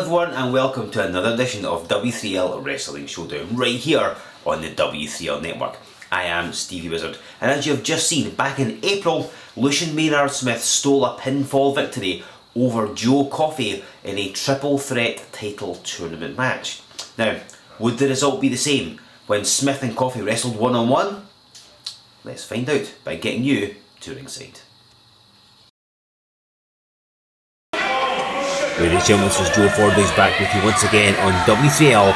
everyone and welcome to another edition of W3L Wrestling Showdown right here on the W3L network. I am Stevie Wizard, and as you have just seen, back in April, Lucian Maynard Smith stole a pinfall victory over Joe Coffey in a triple threat title tournament match. Now, would the result be the same when Smith and Coffey wrestled one-on-one? Let's find out by getting you to ringside. Ladies and gentlemen, this is Joe Fordyce back with you once again on W3L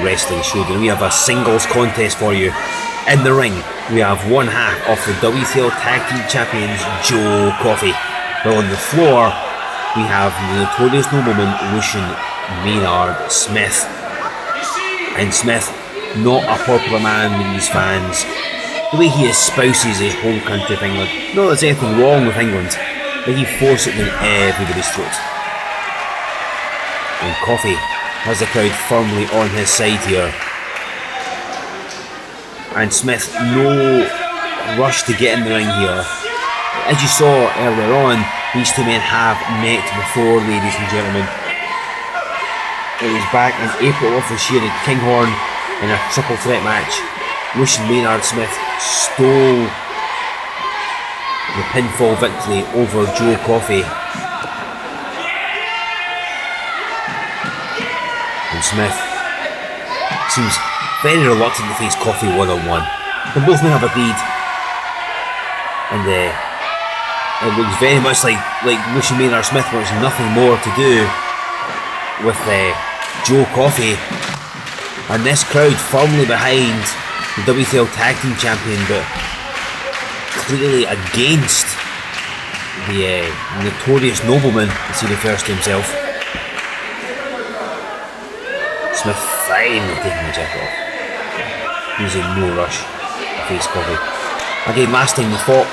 Wrestling Showdown. We have a singles contest for you. In the ring, we have one half of the W3L Tag Team Champions, Joe Coffey. While on the floor, we have the Notorious Nobleman, Lucian Maynard Smith. And Smith, not a popular man with these fans. The way he espouses his home country of England, not that there's anything wrong with England, but he forces it down everybody's throat. And Coffey has the crowd firmly on his side here. And Smith, no rush to get in the ring here. As you saw earlier on, these two men have met before, ladies and gentlemen. It was back in April of this year at Kinghorn in a triple threat match. Lucian Maynard Smith stole the pinfall victory over Joe Coffey. And Smith seems very reluctant to face Coffey one-on-one. They both may have agreed, and it looks very much like Lucian Maynard Smith wants nothing more to do with Joe Coffey, and this crowd firmly behind the W3L Tag Team Champion, but clearly against the Notorious Nobleman, as he refers to himself. Smith finally taking the jacket off. He's in no rush to face Coffey. Again, last time we fought,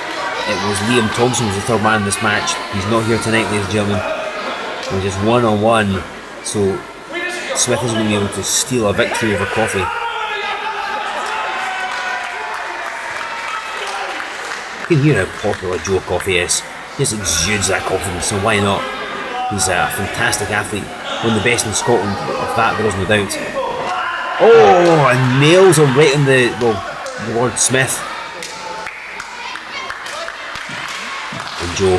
it was Liam Thompson was the third man in this match. He's not here tonight, ladies and gentlemen. It was just one-on-one, so Smith isn't going to be able to steal a victory over Coffey. You can hear how popular Joe Coffey is. He just exudes that confidence, so why not? He's a fantastic athlete. One of the best in Scotland, of that there is no doubt. Oh, and nails him right on the word Smith. And Joe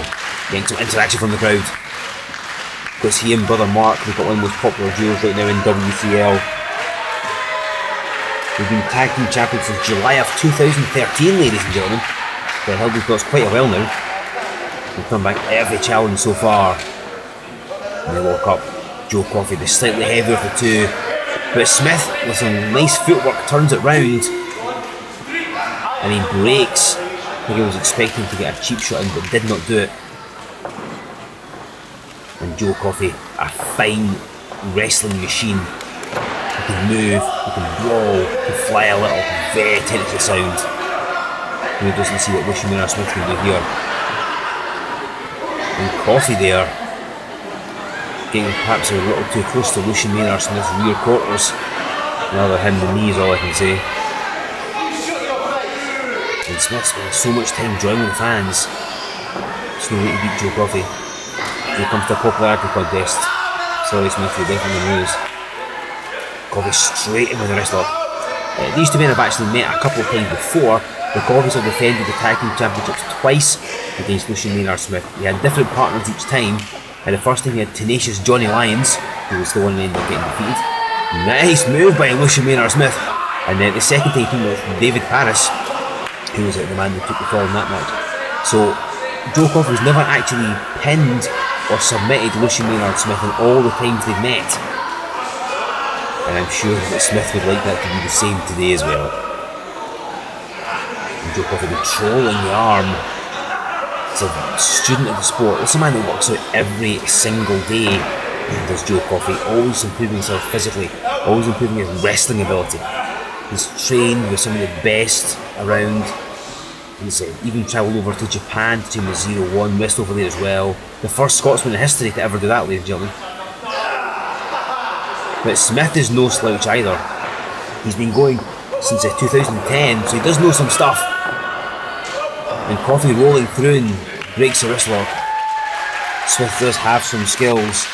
getting some interaction from the crowd. Because he and brother Mark, they've got one of the most popular duos right now in W3L. They've been tag team champions since July of 2013, ladies and gentlemen. They've held these belts quite a while now. They've come back every challenge so far. And they lock up Joe Coffey, the slightly heavier of the two, but Smith, with some nice footwork, turns it round and he breaks. I think he was expecting to get a cheap shot in, but did not do it. And Joe Coffey, a fine wrestling machine. He can move, he can brawl, he can fly a little, very technically sound. We'll just see what Lucian Maynard Smith can do here. And Coffey there, getting perhaps a little too close to Lucian Maynard Smith's rear quarters. Rather him than me is all I can say. And Smith spends so much time drawing with the fans. There's no way to beat Joe Coffey. When it comes to a popularity contest, sorry Smith, you're definitely going to lose. Coffey straight in with the wrestler. These two men have actually met a couple of times before. The Coffeys have defended the tag team championships twice against Lucian Maynard Smith. He had different partners each time. And the first time he had tenacious Johnny Lyons, who was the one who ended up getting defeated. Nice move by Lucian Maynard Smith. And then the second time he was David Paris, who was the man who took the fall in that match. So Joe Coffey has never actually pinned or submitted Lucian Maynard Smith in all the times they've met. And I'm sure that Smith would like that to be the same today as well. And Joe Coffey controlling the arm. He's a student of the sport. It's a man that works out every single day. Does Joe Coffey, always improving himself physically, always improving his wrestling ability. He's trained with some of the best around. He's even travelled over to Japan to train with 0-1, wrestled over there as well. The first Scotsman in history to ever do that, ladies and gentlemen. But Smith is no slouch either. He's been going since 2010, so he does know some stuff. And Coffey rolling through and breaks the wrist lock. Smith does have some skills.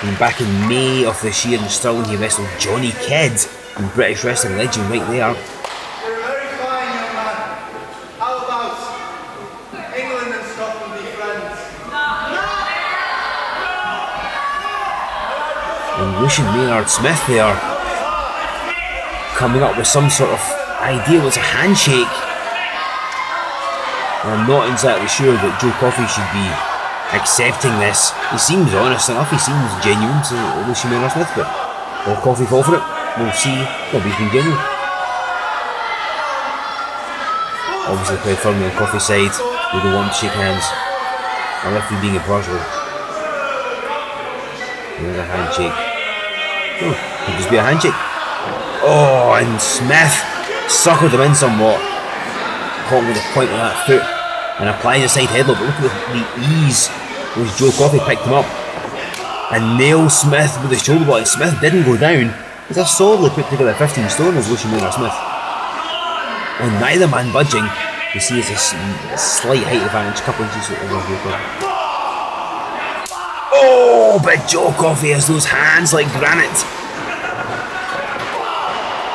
And back in May of this year in Stirling, he wrestled Johnny Kidd, the British wrestling legend right there. You're very fine, young man. How about England and Scotland be friends? And Lucian Maynard Smith there, coming up with some sort of idea. It was a handshake. And I'm not exactly sure that Joe Coffey should be accepting this. He seems honest enough, he seems genuine to Lucian Maynard Smith, but will Coffey fall for it? We'll see. Well, he's been genuine. Obviously the crowd firmly on Coffey's side. They don't want to shake hands. I left you being impartial. There's a handshake. Oh, could just be a handshake. Oh, and Smith suckered him in somewhat. Caught him with the point of that foot and applies a side headlock, but look at the ease with which Joe Coffey picked him up and nailed Smith with the shoulder block. Smith didn't go down. It's a solidly put together 15 stone as Lucian Maynard Smith. And neither man budging. You see it's a slight height advantage, a couple inches over Joe Coffey. Oh, but Joe Coffey has those hands like granite.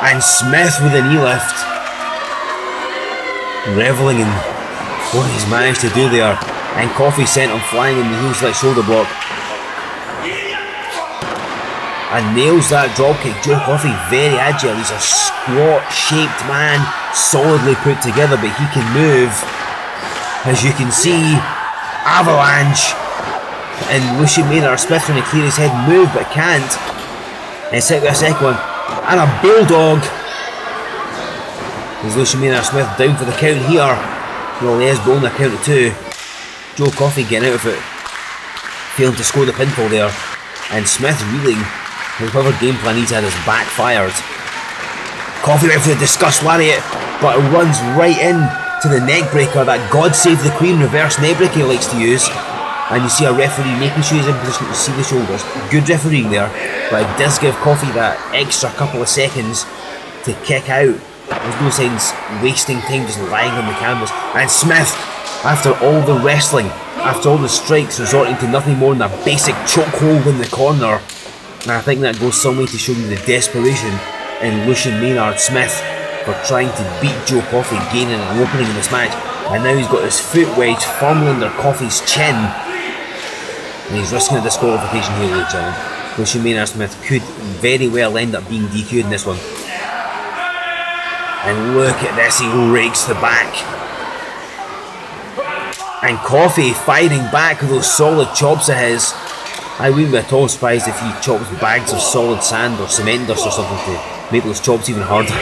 And Smith with a knee lift. Reveling in what he's managed to do there. And Coffey sent him flying in the heel select shoulder block. And nails that dropkick. Joe Coffey very agile. He's a squat shaped man, solidly put together, but he can move. As you can see, avalanche. And Lucian Maynard Smith trying to clear his head, move but can't. And set with a second one. And a bulldog. There's Lucian Maynard Smith down for the count here. Well, he is bowling a count of 2. Joe Coffey getting out of it, failing to score the pinfall there. And Smith reeling. Whatever game plan he's had has backfired. Coffey went for the discussed lariat, but it runs right in to the neck breaker, that God Save the Queen reverse neck breaker he likes to use. And you see a referee making sure he's in position to see the shoulders. Good refereeing there, but it does give Coffey that extra couple of seconds to kick out. There's no sense wasting time just lying on the canvas. And Smith, after all the wrestling, after all the strikes, resorting to nothing more than a basic chokehold in the corner. And I think that goes some way to show you the desperation in Lucian Maynard Smith for trying to beat Joe Coffey, gaining an opening in this match. And now he's got his foot wedged firmly under Coffey's chin. And he's risking a disqualification here, ladies and gentlemen. Lucian Maynard Smith could very well end up being DQ'd in this one. And look at this, he rakes the back. And Coffey fighting back with those solid chops of his. I wouldn't be at all surprised if he chops bags of solid sand or cement dust or something to make those chops even harder.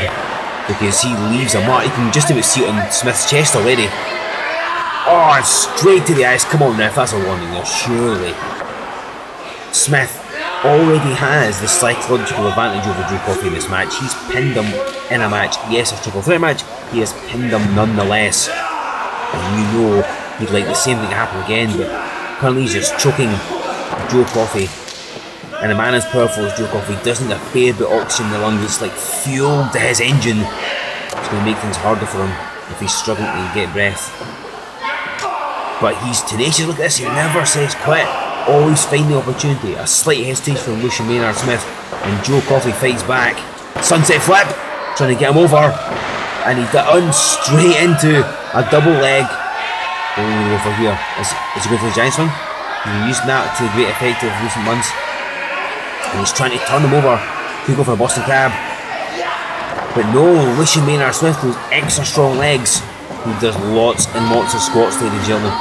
Because he leaves a mark. You can just about see it on Smith's chest already. Oh, and straight to the eyes. Come on, ref, that's a warning there, surely. Smith already has the psychological advantage over Joe Coffey in this match. He's pinned him in a match. Yes, a triple threat match. He has pinned him nonetheless. And you know he'd like the same thing to happen again, but currently he's just choking Joe Coffey. And a man as powerful as Joe Coffey doesn't have a fair bit of oxygen in the lungs. It's like fuel to his engine. It's going to make things harder for him if he's struggling to get breath. But he's tenacious. Look at this, he never says quit. Always find the opportunity. A slight hesitation from Lucian Maynard Smith, and Joe Coffey fights back. Sunset flip, trying to get him over, and he runs straight into a double leg. What are we going to go for here? Is he going for the giant swing? He's been using that to great effect over recent months. And he's trying to turn him over. Could go for a Boston Crab. But no, Lucian Maynard Smith with extra strong legs. He does lots and lots of squats, ladies and gentlemen.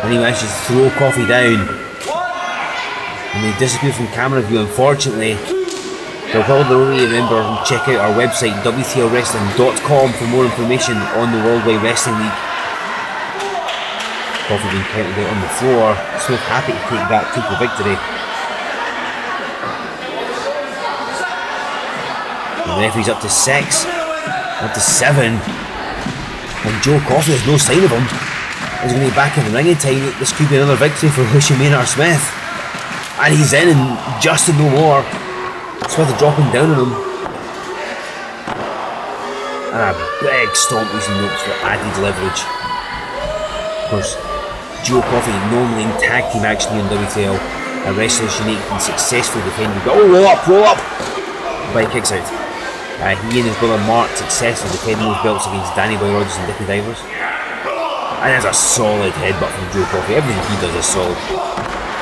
And he manages to throw Coffey down. And they disappear from camera view, unfortunately. So probably remember and check out our website, W3LWrestling.com, for more information on the Worldwide Wrestling League. Coffey being counted out on the floor. Smith happy to take that to the victory. And the referee's up to 6, up to 7. And Joe Coffey has no sign of him. He's going to be back in the ring in time. This could be another victory for Lucian Maynard Smith. And he's in and just no more. Smith dropping down on him. And a big stomp using ropes for added leverage. Of course, Joe Coffey normally in tag team action here in W3L. A wrestler's unique and successfully defended. Oh, roll up, roll up! But he kicks out. He and his brother Mark successfully defended those belts against Danny Boy Rogers and Dickie Divers. And there's a solid headbutt from Joe Coffey. Everything he does is solid.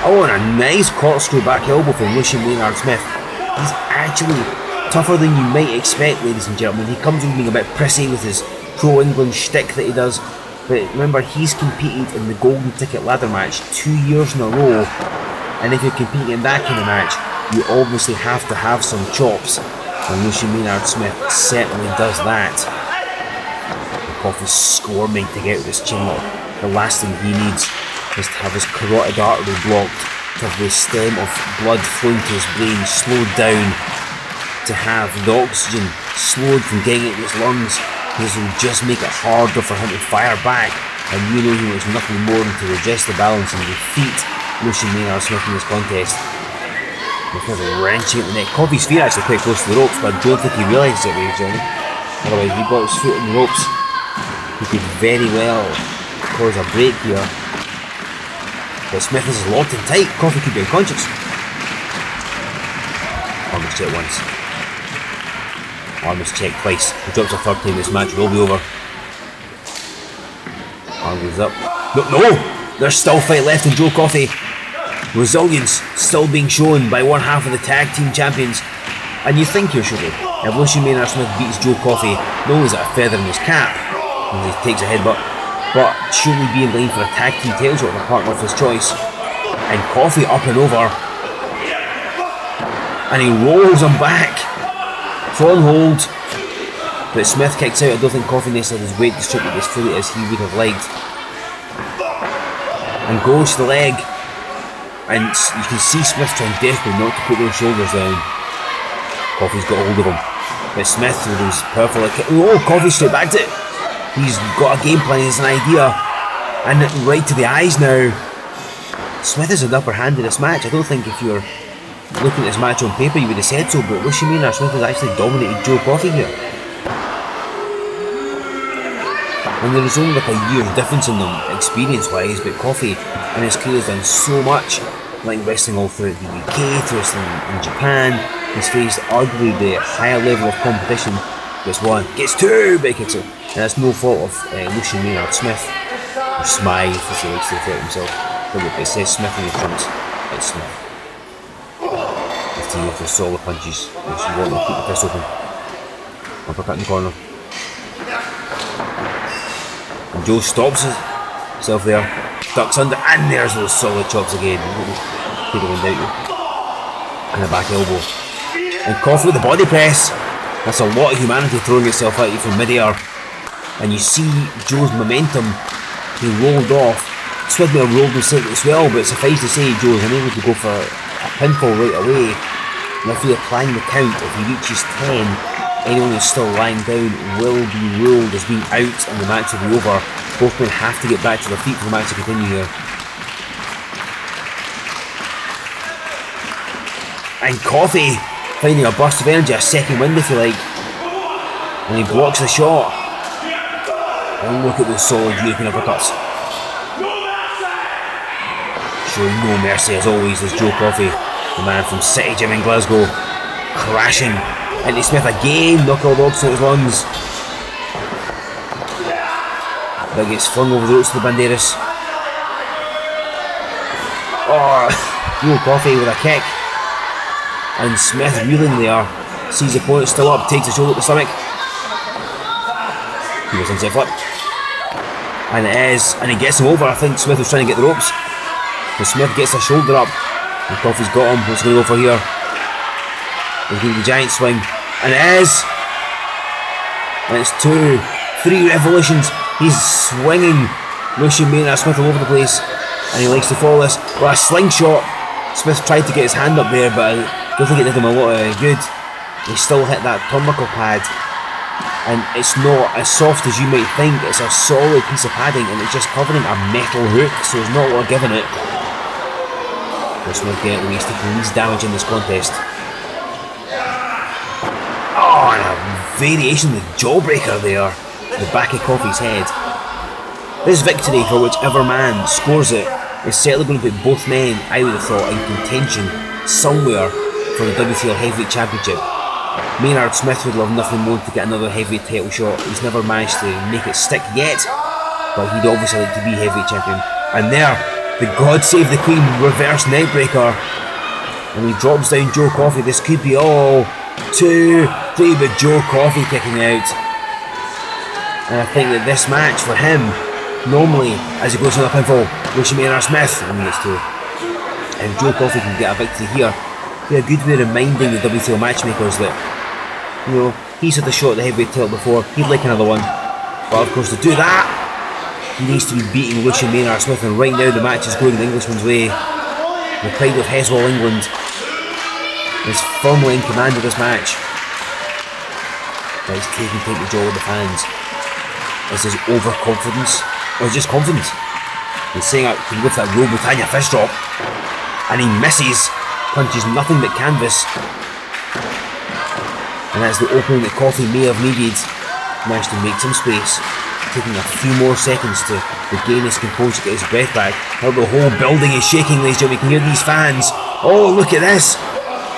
Oh, and a nice corkscrew back elbow from Lucian Maynard Smith. He's actually tougher than you might expect, ladies and gentlemen. He comes in being a bit prissy with his pro-England shtick that he does. But remember, he's competed in the Golden Ticket ladder match 2 years in a row. And if you're competing in that kind of match, you obviously have to have some chops. And Lucian Maynard Smith certainly does that. Coffey's squirming to get out of this chin lock. The last thing he needs is to have his carotid artery blocked, to have the stem of blood flowing to his brain slowed down, to have the oxygen slowed from getting into his lungs, because it will just make it harder for him to fire back. And you know he wants nothing more than to redress the balance and defeat Lucian Maynard Smith in this contest. He's wrenching at the neck. Coffey's feet actually quite close to the ropes, but I don't think he realises it, ladies and gentlemen. Otherwise, if he got his foot on the ropes, he could very well cause a break here. But Smith is locked in tight. Coffey could be unconscious. Arm is checked once. Arm is checked twice. He drops a third time. This match will be over. Arm goes up. No! There's still fight left in Joe Coffey. Resilience still being shown by one half of the tag team champions. And you think you're shooting. If Lucian Maynard Smith beats Joe Coffey, not only is it a feather in his cap, and he takes a headbutt, but surely be in line for a tag team title shot with a partner of his choice. And Coffey up and over. And he rolls him back. Full hold. But Smith kicks out. I don't think Coffey necessarily has weight distributed as fully as he would have liked. And goes to the leg. And you can see Smith trying desperately not to put those shoulders down. Coffey's got hold of him. But Smith with his powerful kick. Oh, Coffey straight back to it. He's got a game plan, he has an idea. And right to the eyes now. Smith has an upper hand in this match. I don't think if you're looking at this match on paper you would have said so, but Lucian Maynard Smith has actually dominated Joe Coffey here. And there is only like a year's difference in them, experience-wise, but Coffey in his career has done so much, like wrestling all throughout the UK, through wrestling in Japan. He's faced arguably the higher level of competition. Gets one, gets two, but he kicks it. And that's no fault of Lucian Maynard Smith, or Smythe as he likes to refer to himself. But look, it says Smith in the trunks, it's Smith. 15 with the solid punches, which you want to keep the fist open. Uppercut in the corner. And Joe stops himself there, ducks under, and there's those solid chops again. People in doubt you. And a back elbow. And Coffey with the body press. That's a lot of humanity throwing itself at you from mid-air. And you see Joe's momentum. He rolled off. Smith may have rolled himself as well, but suffice to say, Joe is unable to go for a pinfall right away. And if we applying the count, if he reaches 10, anyone who's still lying down will be ruled as being out and the match will be over. Both men have to get back to their feet for the match to continue here. And Coffey finding a burst of energy, a second wind if you like. And he blocks the shot. And look at those solid European uppercuts. Showing no mercy as always is Joe Coffey, the man from City Gym in Glasgow, crashing into Smith again, knock all the oxygen out his lungs. That gets flung over the ropes to the Banderas. Oh, Joe Coffey with a kick. And Smith reeling there, sees the opponent still up, takes a shoulder at the stomach. He goes inside flip. And it is, and he gets him over. I think Smith was trying to get the ropes. But Smith gets a shoulder up. And Coffey's got him. What's going to go for here? He's going to the giant swing. And it is. And it's 2, 3 revolutions. He's swinging Lucian Maynard Smith all over the place. And he likes to follow this with a slingshot. Smith tried to get his hand up there, but I don't think it did him a lot of good. He still hit that turnbuckle pad. And it's not as soft as you might think. It's a solid piece of padding and it's just covering a metal hook, so there's not a lot giving it. Smith getting the least damage in this contest. Oh, and a variation with jawbreaker there to the back of Coffey's head. This victory, for whichever man scores it, It's certainly going to put both men, I would have thought, in contention somewhere for the W3L Heavyweight Championship. Maynard Smith would love nothing more to get another heavyweight title shot. He's never managed to make it stick yet, but he'd obviously like to be heavyweight champion. And there, the God Save the Queen reverse neckbreaker. And he drops down Joe Coffey. This could be all 2, 3, but Joe Coffey kicking out. And I think that this match for him, normally, as he goes on a pinfall, Lucian Maynard Smith, I mean it's 2. If Joe Coffey can get a victory here, it'd be a good way of reminding the W3L matchmakers that, you know, he's had the shot at the heavyweight title before, he'd like another one. But of course, to do that, he needs to be beating Lucian Maynard Smith, and right now the match is going the Englishman's way. The pride of Heswall, England, is firmly in command of this match. But he's taking time to jaw with the fans. Is his overconfidence, or just confidence? He's saying out, can go for that Royal Britannia fist drop, and he misses, punches nothing but canvas. And that's the opening that Coffey may have needed. Managed to make some space, taking a few more seconds to regain his composure, get his breath back. Now the whole building is shaking, ladies and gentlemen. You can hear these fans. Oh, look at this!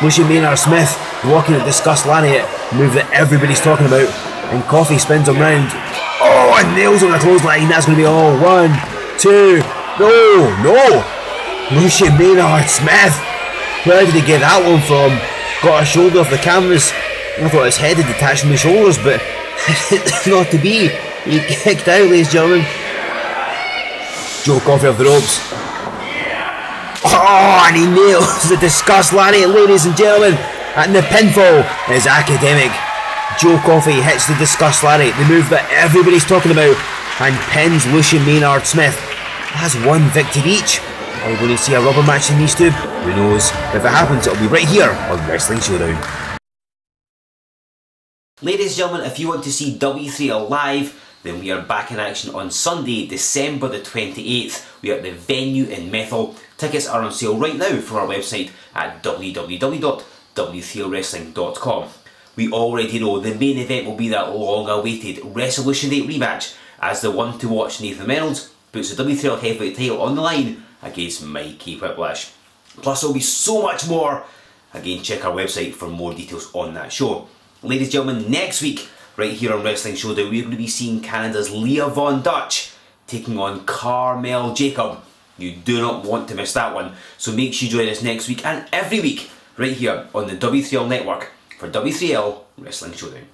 Lucian Maynard Smith walking a discussed lariat, move that everybody's talking about, and Coffey spins him round. Oh, and nails on the clothesline. That's going to be all 1, 2. No! Lucian Maynard Smith. Where did he get that one from? Got a shoulder off the canvas. I thought his head had detached from the shoulders, but it's not to be. He kicked out, ladies and gentlemen. Joe Coffey off the ropes. Oh, and he nails the discussed lariat, ladies and gentlemen. And the pinfall is academic. Joe Coffey hits the discussed lariat, the move that everybody's talking about, and pins Lucian Maynard Smith. Has 1 victory each. Are we going to see a rubber match in these two? Who knows? If it happens, it'll be right here on Wrestling Showdown. Ladies and gentlemen, if you want to see W3L live, then we are back in action on Sunday, December the 28th. We are at the venue in Methil. Tickets are on sale right now from our website at www.w3lwrestling.com. We already know the main event will be that long-awaited Resolution Day rematch, as the one to watch, Nathan Reynolds, puts the W3L Heavyweight title on the line against Mikey Whiplash. Plus there will be so much more. Again, check our website for more details on that show. Ladies and gentlemen, next week, right here on Wrestling Showdown, we're going to be seeing Canada's Leah Von Dutch taking on Carmel Jacob. You do not want to miss that one, so make sure you join us next week and every week right here on the W3L network for W3L Wrestling Showdown.